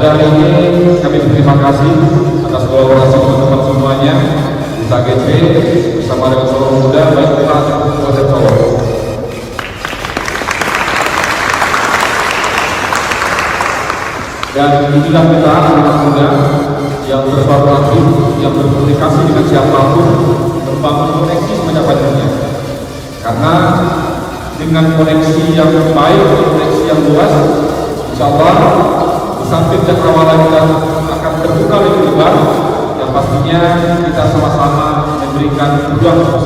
Pada hari ini kami berterima kasih atas kolaborasi teman-teman semuanya di KGP bersama dengan seluruh muda baik Kota Kabupaten Solo. Dan inilah kita anak muda yang berkolaborasi, yang berkomunikasi dengan siapapun, membangun koneksi sebanyak-banyaknya. Karena dengan koneksi yang baik, koneksi yang luas, insya Allah di samping cakrawala kita akan terbuka lebih lebar, yang pastinya kita sama-sama memberikan peluang